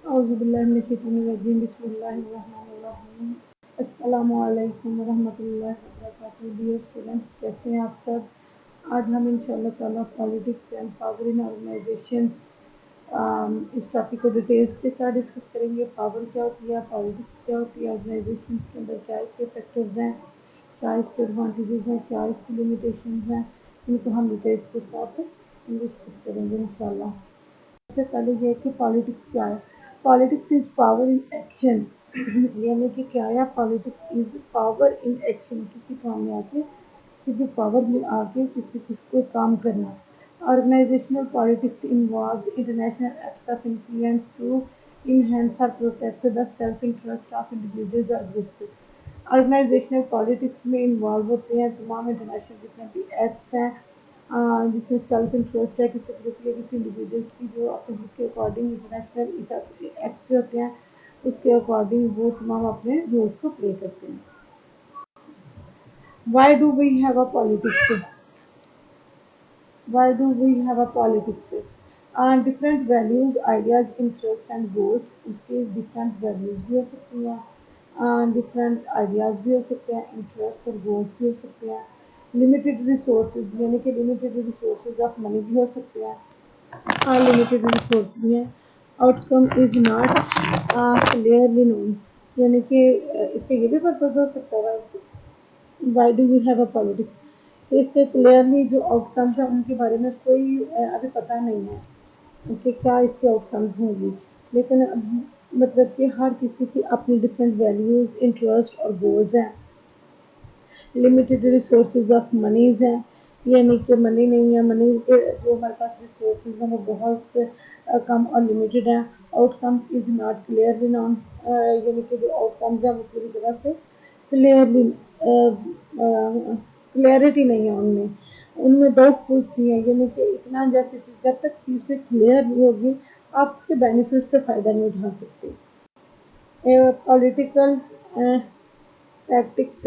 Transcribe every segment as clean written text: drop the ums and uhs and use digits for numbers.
اعوذ باللہ من الشیطان الرجیم بسم اللہ الرحمن الرحیم السلام علیکم ورحمۃ اللہ وبرکاتہ. ڈیئر اسٹوڈنٹس، کیسے ہیں آپ سب؟ آج ہم انشاءاللہ تعالیٰ politics and power in organisations اس ٹاپک کو ڈیٹیلس کے ساتھ ڈسکس کریں گے. پاور کیا ہوتی ہے، پالیٹکس کیا ہوتی ہے، آرگنائزیشنس کے اندر کیا اس کے فیکٹرز ہیں، کیا اس کے ایڈوانٹیجز ہیں، کیا اس کی لمیٹیشنز ہیں، ان کو ہم ڈیٹیلس کے ساتھ ڈسکس کریں گے انشاءاللہ. سب سے پہلے یہ کہ پالیٹکس کیا ہے. Politics is power in action, یعنی کہ کیا ہے politics is power in action, کسی کام میں آ کے، کسی بھی پاور میں آ کے کسی کو کام کرنا. Organisational politics involves international acts of influence to enhance اور protect the self interest of individuals اور گروپس. آرگنائزیشنل پالیٹکس میں انوالو ہوتے ہیں تمام انٹرنیشنل جتنے بھی ایکٹس ہیں جس میں سیلف انٹرسٹ ہے کسی گروپ یا کسی انڈیویجولس کی، جو اپنے گروپ کے اکارڈنگ انٹرنیشنل ایکٹس ہوتے ہیں اس کے اکارڈنگ وہ تمام اپنے رولس کو پلے کرتے ہیں. Why do we have a politics? Why do we have a politics? Different values, ideas, interests and goals. اس کے different values بھی ہو سکتی ہیں، different ideas بھی ہو سکتے ہیں، interest اور goals بھی ہو سکتے ہیں. limited resources یعنی کہ limited resources of money بھی ہو سکتے ہیں، limited resource بھی ہیں. outcome is not clearly known یعنی کہ اس کا یہ بھی پرپز ہو سکتا ہے. why do we have a politics؟ اس کے کلیئرلی جو آؤٹ کمز ہیں ان کے بارے میں کوئی ابھی پتہ نہیں ہے کہ کیا اس کے آؤٹ کمز ہوں گی، لیکن مطلب کہ ہر کسی کی اپنی ڈفرینٹ ویلیوز، انٹرسٹ اور گولز ہیں. لمیٹیڈ ریسورسز آف منیز ہیں، یعنی کہ منی نہیں ہے، منی کے جو ہمارے پاس ریسورسز ہیں وہ بہت کم اور لمیٹیڈ ہیں. Outcome is not clearly known یعنی کہ جو آؤٹ کمز ہیں وہ پوری طرح سے کلیئرٹی نہیں ہے ان میں ڈاؤٹ فل سی ہیں، یعنی کہ اتنا جیسے جب تک چیز پہ کلیئر نہیں ہوگی آپ اس کے بینیفٹ سے فائدہ نہیں اٹھا سکتے. پولیٹیکل ٹیکٹکس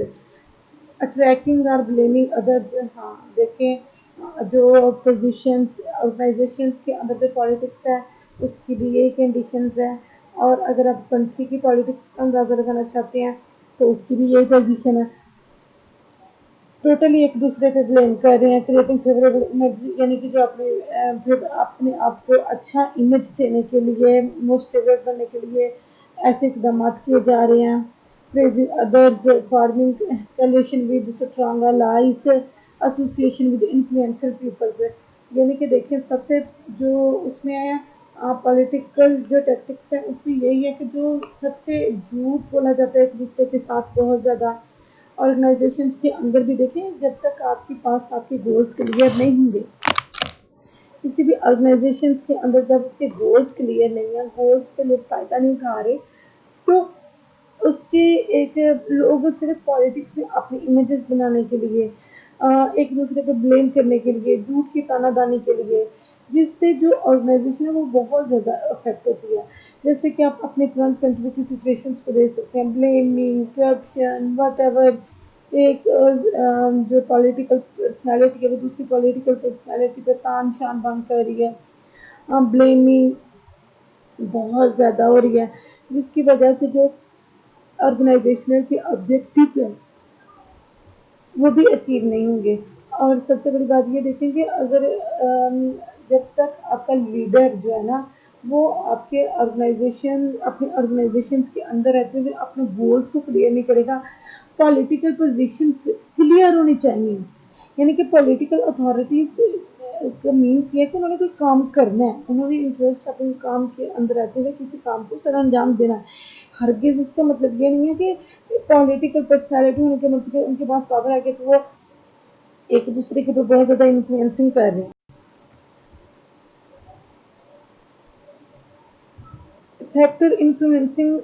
اٹریکٹنگ اور بلیمنگ ادرز. ہاں دیکھیں جو پوزیشنس آرگنائزیشنس کے اندر جو پالیٹکس ہے اس کی بھی یہی کنڈیشنز ہیں، اور اگر آپ کنٹری کی پالیٹکس کا اندازہ لگانا چاہتے ہیں تو اس کی بھی یہی پوزیشن ہے. ٹوٹلی ایک دوسرے پہ بلیم کر رہے ہیں. کریٹنگ فیوریبل امیج یعنی کہ جو اپنے آپ کو اچھا امیج دینے کے لیے، موسٹ فیوریٹ بننے کے لیے ایسے اقدامات کیے جا رہے ہیں. praising others, forming coalition with strong allies, association with influential people. یعنی کہ دیکھیں سب سے جو اس میں پولیٹیکل جو ٹیکٹکس ہیں اس میں یہی ہے کہ جو سب سے جھوٹ بولا جاتا ہے ایک دوسرے کے ساتھ بہت زیادہ. آرگنائزیشنز کے اندر بھی دیکھیں جب تک آپ کے پاس آپ کے گولز کلیئر نہیں ہوں گے، کسی بھی آرگنائزیشنز کے اندر جب اس کے گولز کلیئر نہیں ہیں، گولز سے لوگ فائدہ نہیں اٹھا رہے، تو اس کے ایک لوگ صرف پالیٹکس میں اپنی امیجز بنانے کے لیے، ایک دوسرے کو بلیم کرنے کے لیے، جھوٹ کی تانا دانی کے لیے، جس سے جو آرگنائزیشن ہے وہ بہت زیادہ افیکٹ ہوتی ہے. جیسے کہ آپ اپنے کرنٹ کنٹری کی سچویشنز کو دیکھ سکتے ہیں، بلیمنگ، کرپشن، واٹ ایور. ایک جو پولیٹیکل پرسنالٹی ہے وہ دوسری پولیٹیکل پرسنالٹی پہ تان شان بن کر رہی ہے، بلیمنگ بہت زیادہ ہو رہی ہے، جس کی وجہ سے جو آرگنائزیشنل کے آبجیکٹیوز ہیں وہ بھی اچیو نہیں ہوں گے. اور سب سے بڑی بات یہ دیکھیں کہ اگر جب تک آپ کا لیڈر جو ہے نا وہ آپ کے اپنے آرگنائزیشنز کے اندر رہتے ہوئے اپنے گولز کو کلیئر نہیں کرے گا. پولیٹیکل پوزیشنز کلیئر ہونی چاہیے، یعنی کہ پولیٹیکل اتھارٹیز کا مینس یہ ہے کہ انہوں نے کوئی کام کرنا ہے، انہوں نے انٹرسٹ اپنے کام کے اندر رہتے ہوئے کسی کام کو سر انجام دینا ہے. ہرگز اس کا مطلب یہ نہیں ہے کہ پولیٹیکل پرسنالٹی ہونے کے مطلب ان کے پاس پاور ہے کہ تو وہ ایک دوسرے کے اوپر بہت زیادہ انفلوئنسنگ کر رہے ہیں. Factor influencing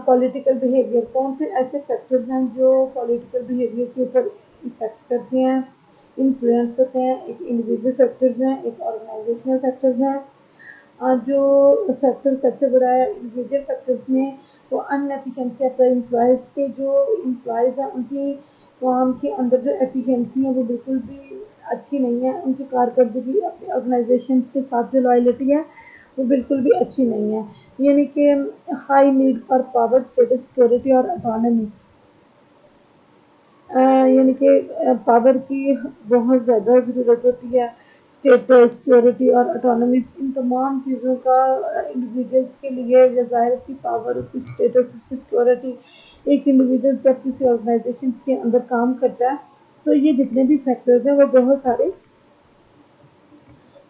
political behaviour. کون سے ایسے فیکٹرز ہیں جو پولیٹیکل بیہیویئر کے اوپر افیکٹ کرتے ہیں، انفلوئنس ہوتے ہیں؟ ایک انڈیویجول فیکٹرز ہیں، ایک آرگنائزیشنل فیکٹرز ہیں. جو فیکٹر سب سے بڑا ہے انڈیویجول فیکٹرز میں وہ ان ایفیشنسی آف دا امپلائز کے جو امپلائز ہیں ان کی کام کے اندر جو ایفیشنسی ہے وہ بالکل بھی اچھی نہیں ہے. ان کی کارکردگی اپنے آرگنائزیشنز کے ساتھ جو لائلٹی ہے وہ بالکل بھی اچھی نہیں ہے. یعنی کہ ہائی نیڈ اور پاور اسٹیٹس سیکورٹی اور اٹانومی، یعنی کہ پاور کی بہت زیادہ ضرورت ہوتی ہے. اسٹیٹس سیکورٹی اور اٹانومی، ان تمام چیزوں کا انڈیویجولس کے لیے، یا ظاہر اس کی پاور، اس کی اسٹیٹس، اس کی سیکورٹی، ایک انڈیویجول جب کسی آرگنائزیشن کے اندر کام کرتا ہے تو یہ جتنے بھی فیکٹرز ہیں وہ بہت سارے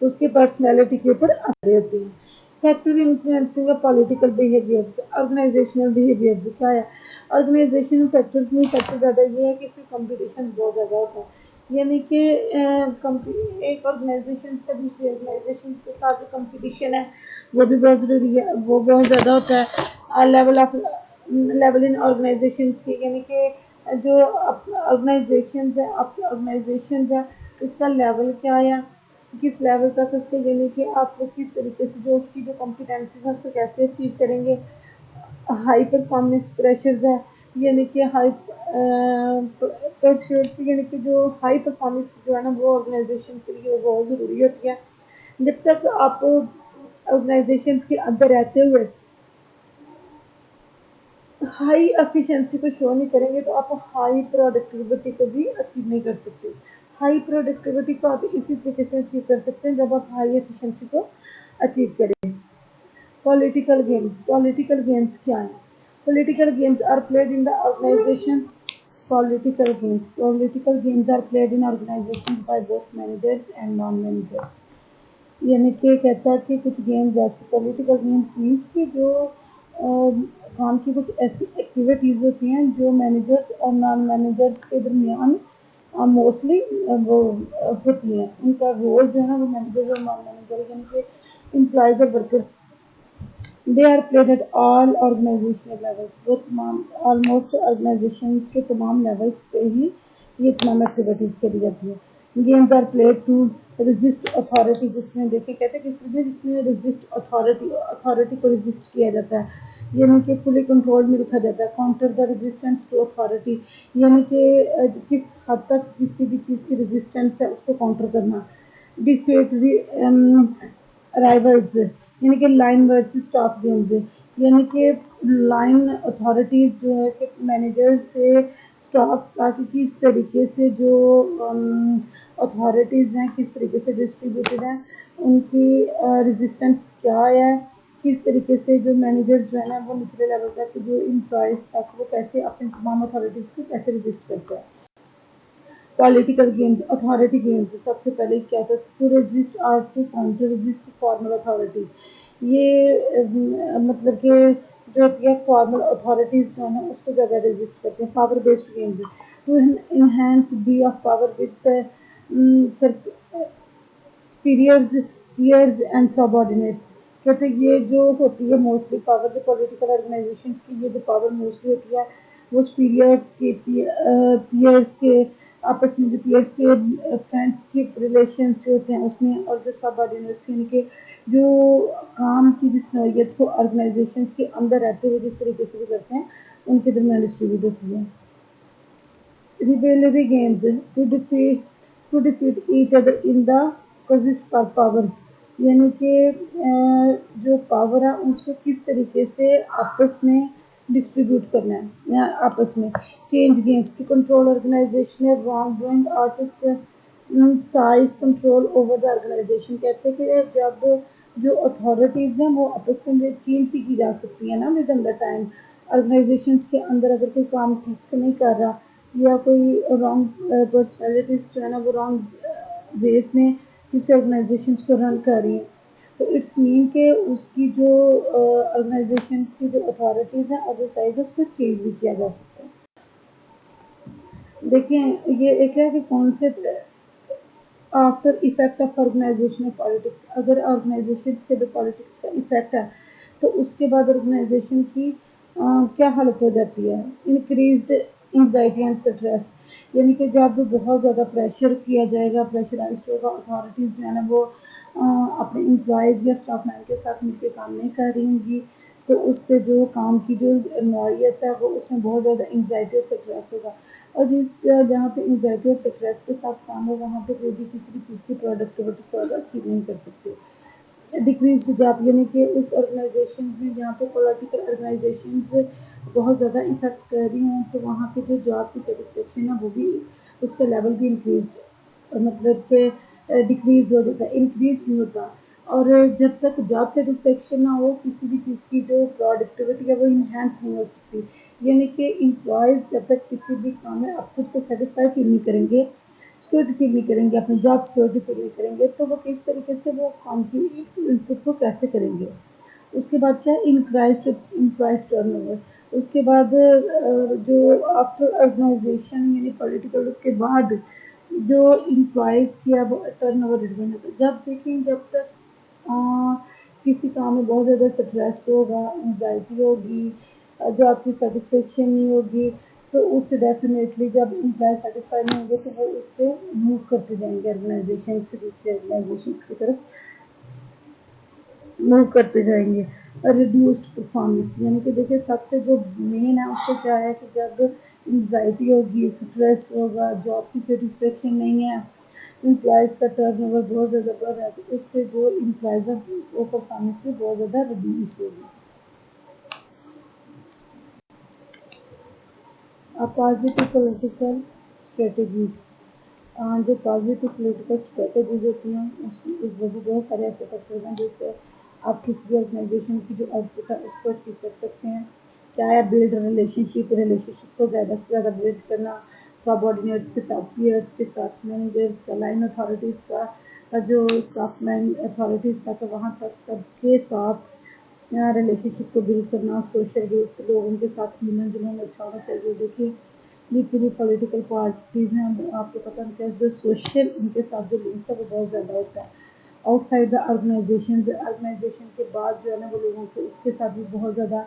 اس کی پرسنالٹی کے اوپر آ رہے ہوتے ہیں. Factor influencing of political behaviour, organizational behaviour کیا ہے؟ آرگنائزیشنل فیکٹرز میں سب سے زیادہ یہ ہے کہ اس میں کمپٹیشن بہت زیادہ ہوتا ہے. یعنی کہ ایک آرگنائزیشن کا دوسری آرگنائزیشن کے ساتھ جو کمپٹیشن ہے وہ بھی بہت ضروری ہے، وہ بہت زیادہ ہوتا ہے. لیول ان آرگنائزیشن کی، یعنی کہ جو آرگنائزیشنز ہیں، آرگنائزیشنز ہیں، اس کا لیول کیا ہے، کس لیول تک اس کے، یعنی کہ آپ کو کس طریقے سے جو اس کی جو کمپیٹنسی ہے اس کو کیسے اچیو کریں گے. ہائی پرفارمنس پریشرز ہے، یعنی کہ یعنی کہ جو ہائی پرفارمنس جو ہے نا وہ آرگنائزیشن کے لیے بہت ضروری ہوتی ہے. جب تک آپ آرگنائزیشن کے اندر رہتے ہوئے ہائی ایفیشنسی کو شو نہیں کریں گے تو آپ ہائی پروڈکٹیوٹی کو بھی اچیو نہیں کر سکتے. ہائی پروڈکٹیوٹی کو آپ اسی طریقے سے اچیو کر سکتے ہیں جب آپ ہائی ایفیشنسی کو اچیو کریں. پولیٹیکل گیمز کیا ہیں؟ Political games are played in the organisation. Political games are played in organizations by both managers and non-managers. یعنی کہ کہتا ہے کہ کچھ گیمز ایسے پولیٹیکل گیمز مینس کہ جو کام کی کچھ ایسی ایکٹیویٹیز ہوتی ہیں جو مینیجرس اور نان مینیجرس کے درمیان موسٹلی وہ ہوتی ہیں. ان کا رول جو ہے نا وہ مینیجر اور نان مینیجر یعنی کہ امپلائیز اور workers, they are played at all organisational levels. وہ تمام آلموسٹ آرگنائزیشن کے تمام لیولس پہ ہی یہ تمام ایکٹیویٹیز کری جاتی ہیں. Games are played to resist authority, جس میں دیکھیں کہتے ہیں جس میں رزسٹ اتھارٹی کو رزسٹ کیا جاتا ہے، یعنی کہ فلی کنٹرول میں رکھا جاتا ہے. Counter the resistance to authority, یعنی کہ کس حد تک کسی بھی چیز کی ریزسٹنس ہے اس کو کاؤنٹر کرنا. ڈیفیٹ رائیولز، یعنی کہ لائن ورسز ٹاپ گیمز، یعنی کہ لائن اتھارٹیز جو ہے کہ مینیجر سے اسٹاف تاکہ کس طریقے سے جو اتھارٹیز ہیں کس طریقے سے ڈسٹریبیوٹیڈ ہیں، ان کی ریزسٹنس کیا ہے، کس طریقے سے جو مینیجر جو ہے نا وہ نچلے لیول تک جو امپلائیز تک وہ کیسے اپنے تمام اتھارٹیز کو کیسے ریزسٹ کرتا ہے. پولیٹیکل گیمز، اتھارٹی گیمز، سب سے پہلے کیا تھا ٹو ریزسٹ اور to counter resist formal authority. یہ مطلب کہ جو ہوتی ہے فارمل اتھارٹیز جو ہے نا اس کو زیادہ ریزسٹ کرتے ہیں. Power based games, to enhance be of power with superiors, peers and subordinates. کہتے ہیں یہ جو ہوتی ہے موسٹلی پاور جو پولیٹیکل آرگنائزیشنس کی یہ جو پاور موسٹلی ہوتی ہے وہ superiors کے پیئرس کے آپس میں جو پیئرس کے فرینڈس کے ریلیشنس جو ہوتے ہیں اس میں، اور جو سب آرڈینیٹس یعنی کہ جو کام کی جس نوعیت کو آرگنائزیشنس کے اندر رہتے ہوئے جس طریقے سے بھی کرتے ہیں ان کے درمیان ڈسٹریبیوٹ ہوتی ہے. Rivalry games, to defeat each other in the contest for power، یعنی کہ جو پاور ہے اس کو کس طریقے سے آپس میں ڈسٹریبیوٹ کرنا ہے یا آپس میں. Change games, to control organisational wrongdoing اور seize control over the organisation. کہتے ہیں کہ جب جو اتھارٹیز ہیں وہ آپس میں چینج بھی کی جا سکتی ہیں نا within the time. Organisations کے اندر اگر کوئی کام ٹھیک سے نہیں کر رہا یا کوئی رانگ پرسنالٹیز جو ہے نا وہ رانگ ویز میں کسی آرگنائزیشنس کو رن کر رہی ہیں تو اٹس مین کہ اس کی جو آرگنائزیشن کی جو اتھارٹیز ہیں اور جو سائز ہے اس کو چینج بھی کیا جا سکتا ہے. دیکھیں یہ ایک ہے کہ کون سے after effect of organisation politics, اگر آرگنائزیشن کے جو پالیٹکس کا افیکٹ ہے تو اس کے بعد آرگنائزیشن کی کیا حالت ہو جاتی ہے. انکریزڈ انگزائٹی اینڈ اسٹریس، یعنی کہ جب بہت زیادہ پریشر کیا جائے گا، پریشرائزڈ ہوگا، اتھارٹیز جو ہے نا وہ اپنے امپلائیز یا اسٹاف مین کے ساتھ مل کے کام نہیں کر رہی ہوں گی تو اس سے جو کام کی جو نوعیت ہے وہ اس میں بہت زیادہ انگزائٹی اور اسٹریس ہوگا. اور جہاں پہ انگزائٹی اور اسٹریس کے ساتھ کام ہو وہاں پہ کوئی بھی کسی بھی چیز کی پروڈکٹیوٹی کو اچیو نہیں کر سکتے. ڈکریز جاب یعنی کہ اس آرگنائزیشن میں جہاں پہ پولیٹیکل آرگنائزیشنز بہت زیادہ افیکٹ کر رہی ہوں تو وہاں پہ جو جاب کی سیٹسفیکشن ہے وہ بھی اس کا لیول بھی انکریز مطلب کہ ڈکریز ہو جاتا ہے، انکریز نہیں ہوتا. اور جب تک جاب سیٹسفیکشن نہ ہو کسی بھی چیز کی جو پروڈکٹیوٹی ہے وہ انہینس نہیں ہو سکتی. یعنی کہ امپلائز جب تک کسی بھی کام میں آپ خود کو سیٹسفائی فیل نہیں کریں گے، سیکورٹی فیل نہیں کریں گے، اپنی جاب سیکورٹی فیل نہیں کریں گے تو وہ کس طریقے سے وہ کام کی انپٹ کو کیسے کریں گے. اس کے بعد کیا انکرائز ٹرن اوور. اس کے بعد جو آفٹر آرگنائزیشن یعنی پولیٹیکل کے بعد جو امپلائز کیا وہ ٹرن اوور ریڈیوس ہوتا ہے. جب دیکھیں جب تک کسی کام میں بہت زیادہ اسٹریس ہوگا، انزائٹی ہوگی، جو آپ کی سیٹسفیکشن نہیں ہوگی تو اس سے ڈیفینیٹلی جب امپلائی سیٹسفائی نہیں ہوں گے تو وہ اس سے موو کرتے جائیں گے آرگنائزیشن سے دوسری آرگنائزیشن کی طرف موو کرتے جائیں گے. ریڈیوسڈ پرفارمنس یعنی کہ دیکھیں سب سے جو مین ہے اس سے کیا ہے کہ جب انزائٹی ہوگی، اسٹریس ہوگا، جاب کی سیٹسفیکشن نہیں ہے، امپلائز کا ٹرن اوور بہت زیادہ بڑھ رہا ہے تو اس سے جو امپلائز وہ پرفارمنس بھی بہت زیادہ ریڈیوس ہوگی. Positive political strategies. جو پازیٹیو پولیٹیکل اسٹریٹجیز ہوتی ہیں اس میں وہ بھی بہت سارے ایسے فیکٹرز ہیں جس سے آپ کسی بھی آرگنائزیشن کی جو آؤٹ پٹ ہے اس کو اچیو کر سکتے ہیں. کیا ہے بلڈ ریلیشن شپ کو زیادہ سے زیادہ بلڈ کرنا سب آرڈینیٹس کے ساتھ، پیئرس کے ساتھ، مینیجرس کا، لائن اتھارٹیز کا، جو اسٹاف لائن اتھارٹیز کا تو وہاں تک سب کے ساتھ ریلیشن شپ کو بلڈ کرنا. سوشل گروپس لوگوں کے ساتھ ملنا جلنا اچھا ہونا چاہیے. دیکھیے جتنی پولیٹیکل پارٹیز ہیں آپ کو پتہ نہیں جو سوشل ان کے ساتھ جو لنکس ہے وہ بہت زیادہ ہوتا ہے. آؤٹ سائڈ دا آرگنائزیشن کے بعد جو ہے نا وہ لوگوں کے اس کے ساتھ بھی بہت زیادہ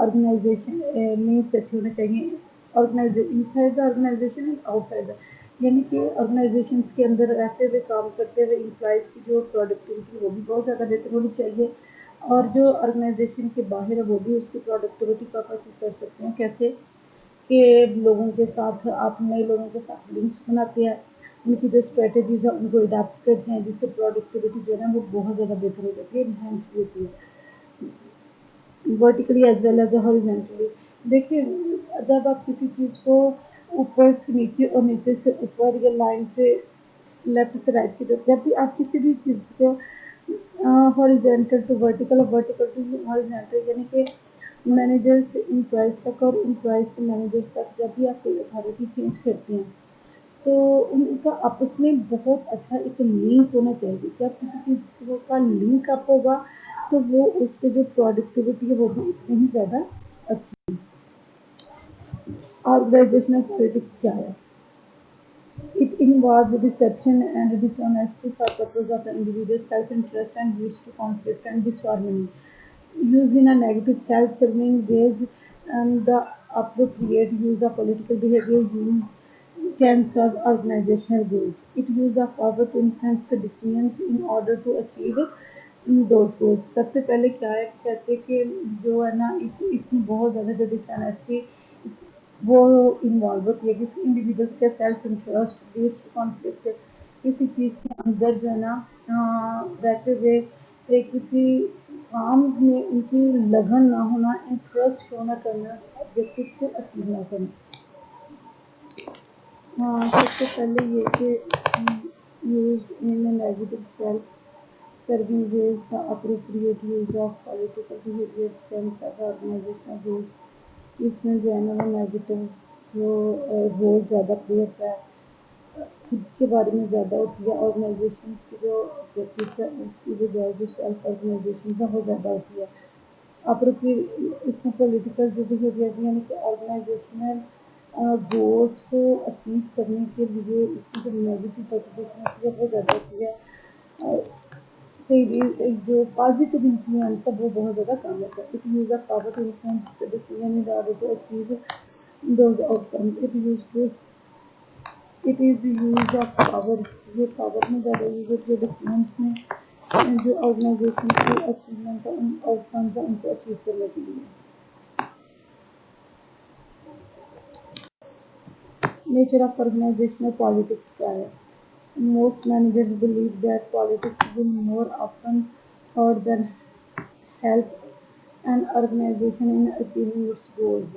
آرگنائزیشن نیڈس اچھی ہونے چاہیے. Inside the organisation outside the یعنی کہ آرگنائزیشنس کے اندر رہتے ہوئے کام کرتے ہوئے امپلائز کی جو پروڈکٹیوٹی وہ بھی بہت زیادہ بہتر ہونی چاہیے. اور جو آرگنائزیشن کے باہر ہے وہ بھی اس کی پروڈکٹیوٹی کا کر سکتے ہیں. کیسے کہ لوگوں کے ساتھ آپ نئے لوگوں کے ساتھ لنکس بناتے ہیں، ان کی جو اسٹریٹجیز ہیں ان کو اڈاپٹ کرتے ہیں جس سے پروڈکٹیوٹی جو ہے نا وہ بہت زیادہ بہتر ہو جاتی ہے، انہینس بھی ہوتی ہے vertically as well as horizontally. دیکھیے جب آپ کسی چیز کو اوپر سے نیچے اور نیچے سے اوپر یا لائن سے لیفٹ سے رائٹ کی طرف جب بھی آپ کسی بھی چیز کو ہاریزونٹل ٹو ورٹیکل اور ورٹیکل ٹو ہاریزونٹل یعنی کہ مینیجر سے امپلائز تک اور امپلائز سے مینیجرس تک جب بھی آپ کوئی اتھارٹی چینج کرتے ہیں تو ان کا آپس میں بہت اچھا ایک لنک ہونا چاہیے. کہ آپ کسی چیز کا لنک اپ ہوگا تو وہ اس کے جو پروڈکٹیوٹی ہے وہ بھی اتنی ہی زیادہ اچھی. آرگنائزیشنل پالیٹکس کیا ہے؟ It involves deception and dishonesty for purpose of the individual's self-interest and leads to conflict and disharmony. Used in a negative, self-serving ways, and the appropriate use of political behavior use can serve organizational goals. It uses the power to influence decisions in order to achieve those goals. سب سے پہلے کیا ہے کہتے کہ جو ہے نا اس میں بہت زیادہ جو ڈس آنیسٹی وہ انوالو ہوتی ہے. کسی انڈیویجولس کے سیلف انٹرسٹ بیسڈ کانفلکٹ کسی چیز کے اندر جو ہے نا رہتے ہوئے کسی کام میں ان کی لگن نہ ہونا، انٹرسٹ شو نہ کرنا، آبجیکٹیوز کو اچیو نہ کرنا. سب سے پہلے یہ کہ used in a negative self-serving ways, the appropriate use of political behaviors can serve organizational goals. اس میں جو ہے نا وہ نیگیٹو جو رول زیادہ پلے ہوتا ہے خود کے بارے میں زیادہ ہوتی ہے. آرگنائزیشنس کی جو آبجیکٹیوز ہے اس کی بجائے جو سیلف آرگنائزیشنز ہیں وہ زیادہ ہوتی ہے. اس میں پولیٹیکل جو بیہیویئر یعنی کہ آرگنائزیشنل گولس کو اچیو کرنے کے لیے اس کی جو نیگیٹو پوزیشن ہوتی ہے وہ زیادہ ہوتی ہے. جو پازیٹیو انفلوئنس ہے وہ بہت زیادہ کم ہوتا ہے. It use a power to influence decision in order to achieve those outcome. It is use of power. یہ پاور میں زیادہ یوز ہوتی ہے ڈیسیژنس میں جو آرگنائزیشن کی اچیومنٹ ہے ان آؤٹ کمز ہیں ان کو اچیو کرنے کے لیے. Nature of organizational politics کیا ہے؟ Most managers believe that politics will more often or then help an organization in achieving its goals.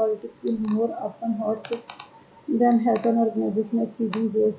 politics will more often hurts than help an organization achieving goals.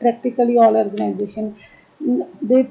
practically all organization. They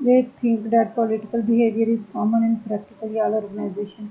They think that political behavior is common in practically all organization.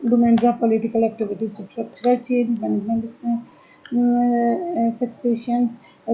Domains of political activities, structural change, management successions,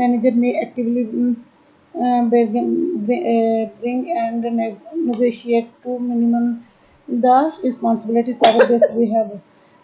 Manager may actively bring and negotiate to minimum the responsibility power base we have.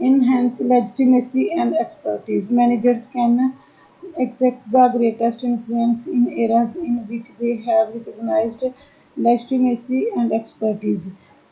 Enhance legitimacy and expertise. Managers can exert the greatest influence in areas in which they have recognized legitimacy and expertise.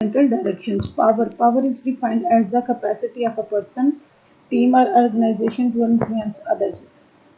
horizontal directions. Power is defined as the capacity of a person, team or organization to influence others.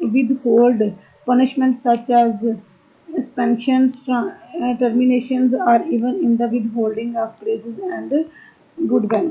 withhold punishment such as suspensions, terminations or even in the withholding of praises and goodwill।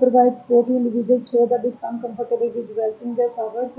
provide support to individuals so that they become comfortable with developing their powers,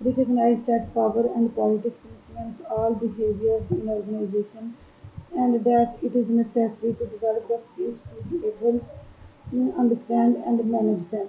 Recognize that power and politics influence all behaviors in organization and that it is necessary to develop the skills to be able to understand and manage them.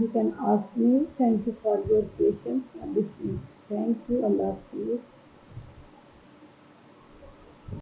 you can ask me. Thank you for your patience and listening. Thank you. Allah Hafiz.